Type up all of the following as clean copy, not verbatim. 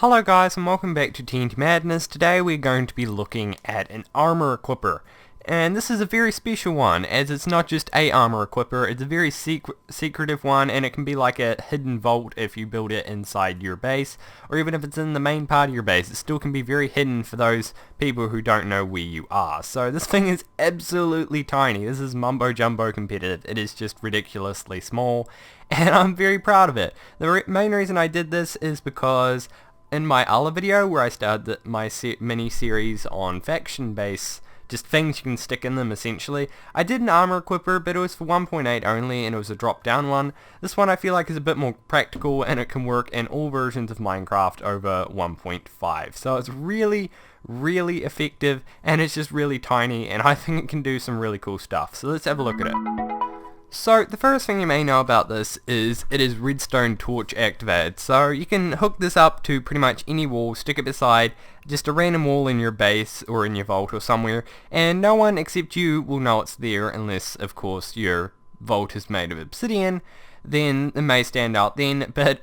Hello guys and welcome back to TNT Madness. Today we're going to be looking at an armor equipper. And this is a very special one, as it's not just a armor equipper, it's a very secretive one, and it can be like a hidden vault if you build it inside your base, or even if it's in the main part of your base, it still can be very hidden for those people who don't know where you are. So this thing is absolutely tiny. This is mumbo jumbo competitive. It is just ridiculously small, and I'm very proud of it. The main reason I did this is because in my other video where I started my mini-series on faction base, just things you can stick in them essentially, I did an armor equipper, but it was for 1.8 only and it was a drop down one. This one I feel like is a bit more practical and it can work in all versions of Minecraft over 1.5. So it's really effective and it's just really tiny and I think it can do some really cool stuff. So let's have a look at it. So the first thing you may know about this is it is redstone torch activated, so you can hook this up to pretty much any wall, stick it beside just a random wall in your base or in your vault or somewhere, and no one except you will know it's there unless of course your vault is made of obsidian. Then it may stand out then, but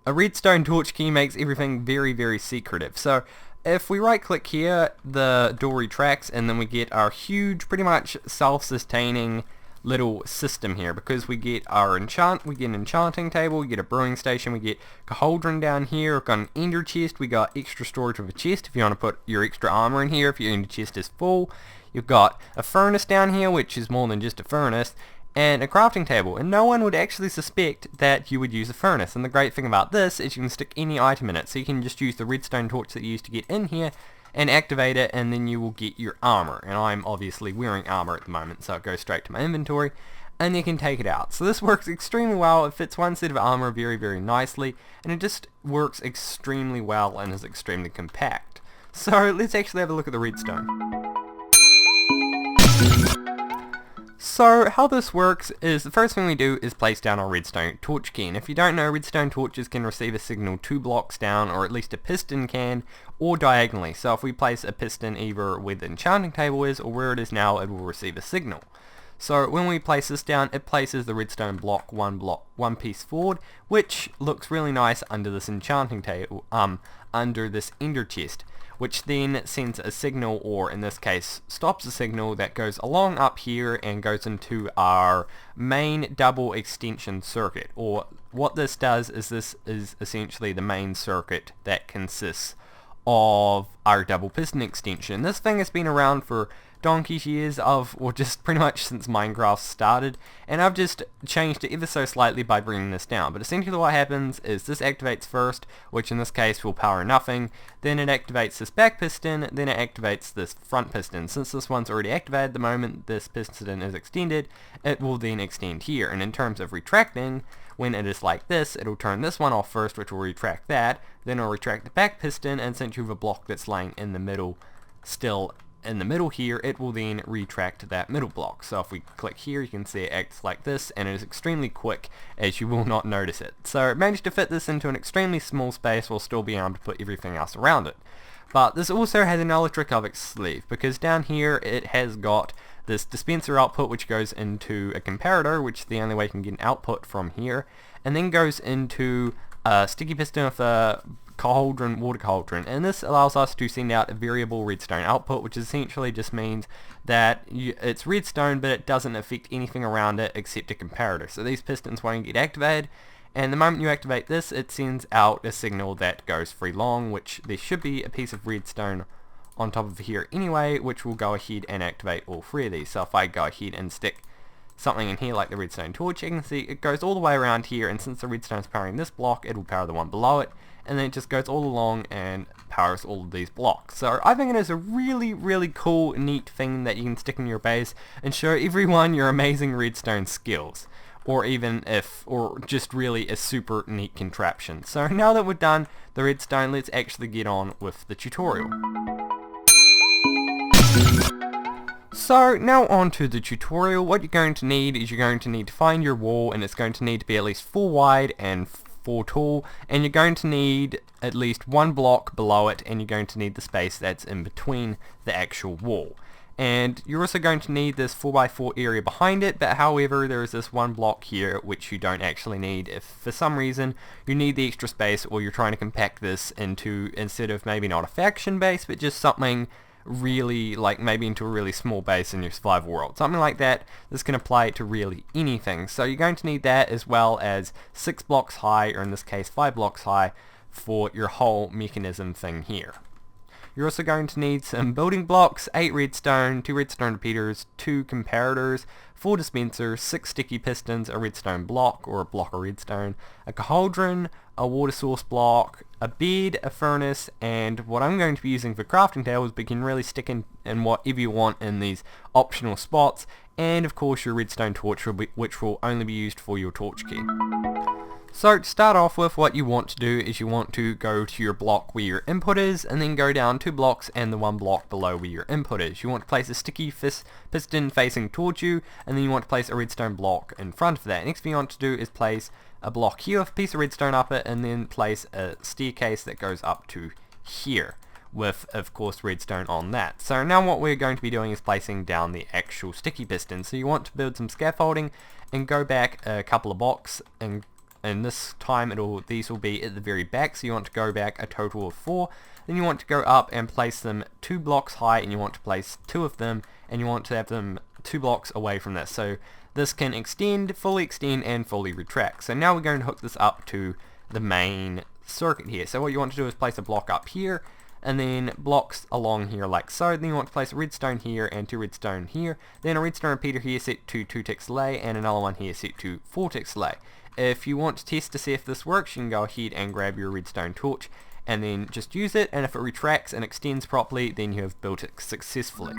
a redstone torch key makes everything very secretive. So if we right click here, the door retracts and then we get our huge, pretty much self-sustaining little system here, because we get an enchanting table, we get a brewing station, we get a cauldron down here, we've got an ender chest, we got extra storage of a chest if you want to put your extra armor in here if your ender chest is full. You've got a furnace down here, which is more than just a furnace, and a crafting table, and no one would actually suspect that you would use a furnace. And the great thing about this is you can stick any item in it, so you can just use the redstone torch that you used to get in here and activate it, and then you will get your armor. And I'm obviously wearing armor at the moment, so it goes straight to my inventory and you can take it out. So this works extremely well. It fits one set of armor very nicely, and it just works extremely well and is extremely compact. So let's actually have a look at the redstone. So how this works is the first thing we do is place down our redstone torch key, and if you don't know, redstone torches can receive a signal 2 blocks down, or at least a piston can, or diagonally. So if we place a piston either where the enchanting table is or where it is now, it will receive a signal. So when we place this down, it places the redstone block one piece forward, which looks really nice under this enchanting table, under this ender chest, which then sends a signal, or in this case stops a signal, that goes along up here and goes into our main double extension circuit. Or what this does is this is essentially the main circuit that consists of our double piston extension. This thing has been around for donkey's years, or just pretty much since Minecraft started, and I've just changed it ever so slightly by bringing this down. But essentially what happens is this activates first, which in this case will power nothing, then it activates this back piston, then it activates this front piston. Since this one's already activated, the moment this piston is extended, it will then extend here. And in terms of retracting, when it is like this, it'll turn this one off first, which will retract that, then it'll retract the back piston, and since you have a block that's lying in the middle, still in the middle here, it will then retract that middle block. So if we click here, you can see it acts like this, and it is extremely quick, as you will not notice it. So it managed to fit this into an extremely small space while still being able to put everything else around it. But this also has another trick up its sleeve, because down here it has got this dispenser output which goes into a comparator, which is the only way you can get an output from here, and then goes into a sticky piston with a water cauldron, and this allows us to send out a variable redstone output, which essentially just means that it's redstone, but it doesn't affect anything around it except a comparator. So these pistons won't get activated, and the moment you activate this, it sends out a signal that goes free long, which there should be a piece of redstone on top of here anyway, which will go ahead and activate all three of these. So if I go ahead and stick something in here like the redstone torch, you can see it goes all the way around here, and since the redstone is powering this block, it will power the one below it, and then it just goes all along and powers all of these blocks. So I think it is a really cool, neat thing that you can stick in your base and show everyone your amazing redstone skills, or just really a super neat contraption. So now that we've done the redstone, let's actually get on with the tutorial. So now on to the tutorial. What you're going to need is you're going to need to find your wall, and it's going to need to be at least 4 wide and 4 tall, and you're going to need at least 1 block below it, and you're going to need the space that's in between the actual wall. And you're also going to need this 4x4 area behind it, but however there is this one block here which you don't actually need. If for some reason you need the extra space, or you're trying to compact this into, instead of maybe not a faction base, but just something really, like maybe into a really small base in your survival world, something like that, this can apply to really anything. So you're going to need that, as well as 6 blocks high, or in this case 5 blocks high, for your whole mechanism thing here. You're also going to need some building blocks, 8 redstone, 2 redstone repeaters, 2 comparators, 4 dispensers, 6 sticky pistons, a redstone block or a block of redstone, a cauldron, a water source block, a bed, a furnace, and what I'm going to be using for crafting tables, but you can really stick in whatever you want in these optional spots, and of course your redstone torch, which will only be used for your torch key. So to start off with, what you want to do is you want to go to your block where your input is, and then go down 2 blocks and the 1 block below where your input is. You want to place a sticky piston facing towards you, and then you want to place a redstone block in front of that. Next thing you want to do is place a block here with a piece of redstone up it, and then place a staircase that goes up to here with, of course, redstone on that. So now what we're going to be doing is placing down the actual sticky piston. So you want to build some scaffolding and go back a couple of blocks, and this time these will be at the very back, so you want to go back a total of 4. Then you want to go up and place them 2 blocks high, and you want to place 2 of them, and you want to have them 2 blocks away from this. So this can fully extend and fully retract. So now we're going to hook this up to the main circuit here. So what you want to do is place a block up here, and then blocks along here like so. Then you want to place a redstone here and 2 redstone here, then a redstone repeater here set to 2 ticks delay, and another one here set to 4 ticks delay. If you want to test to see if this works, you can go ahead and grab your redstone torch and then just use it, and if it retracts and extends properly, then you have built it successfully.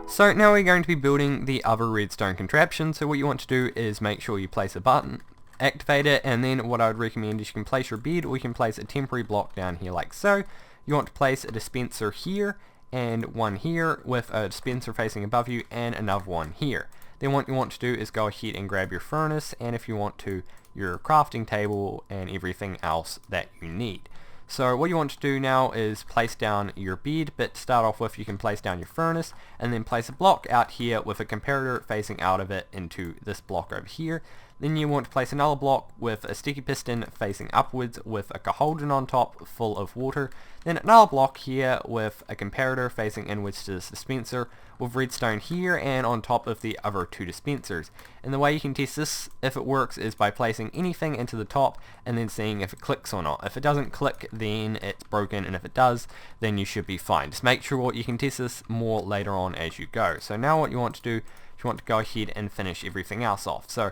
So now we're going to be building the other redstone contraption. So what you want to do is make sure you place a button, activate it, and then what I would recommend is you can place your bed, or you can place a temporary block down here like so. You want to place a dispenser here and one here with a dispenser facing above you and another one here. Then what you want to do is go ahead and grab your furnace, and if you want to, your crafting table and everything else that you need. So what you want to do now is place down your bed, but to start off with you can place down your furnace, and then place a block out here with a comparator facing out of it into this block over here. Then you want to place another block with a sticky piston facing upwards with a cauldron on top full of water. Then another block here with a comparator facing inwards to this dispenser with redstone here and on top of the other 2 dispensers. And the way you can test this if it works is by placing anything into the top and then seeing if it clicks or not. If it doesn't click, then it's broken, and if it does, then you should be fine. Just make sure you can test this more later on as you go. So now what you want to do is you want to go ahead and finish everything else off. So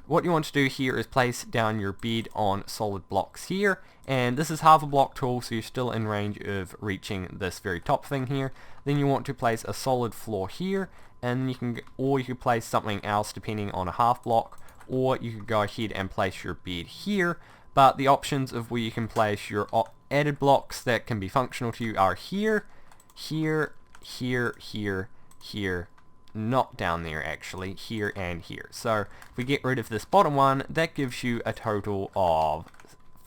what you want to do here is place down your bed on solid blocks here, and this is half a block tall, so you're still in range of reaching this very top thing here. Then you want to place a solid floor here, and you can place something else depending on a half block, or you could go ahead and place your bed here. But the options of where you can place your added blocks that can be functional to you are here, here, here, here, here, not down there actually, here and here. So if we get rid of this bottom one, that gives you a total of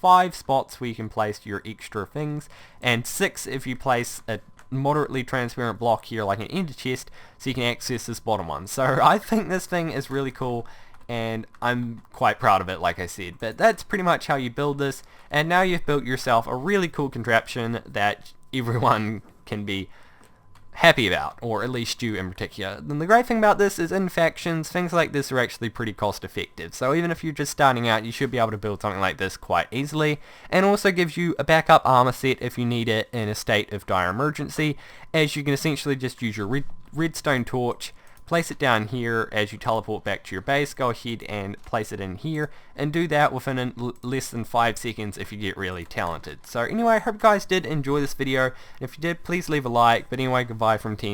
5 spots where you can place your extra things, and 6 if you place a moderately transparent block here like an ender chest, so you can access this bottom one. So I think this thing is really cool, and I'm quite proud of it, like I said. But that's pretty much how you build this, and now you've built yourself a really cool contraption that everyone can be happy about, or at least you in particular. And the great thing about this is in factions, things like this are actually pretty cost effective. So even if you're just starting out, you should be able to build something like this quite easily, and also gives you a backup armor set if you need it in a state of dire emergency, as you can essentially just use your redstone torch, place it down here as you teleport back to your base, go ahead and place it in here, and do that within less than 5 seconds if you get really talented. So anyway, I hope you guys did enjoy this video. If you did, please leave a like. But anyway, goodbye from TNT.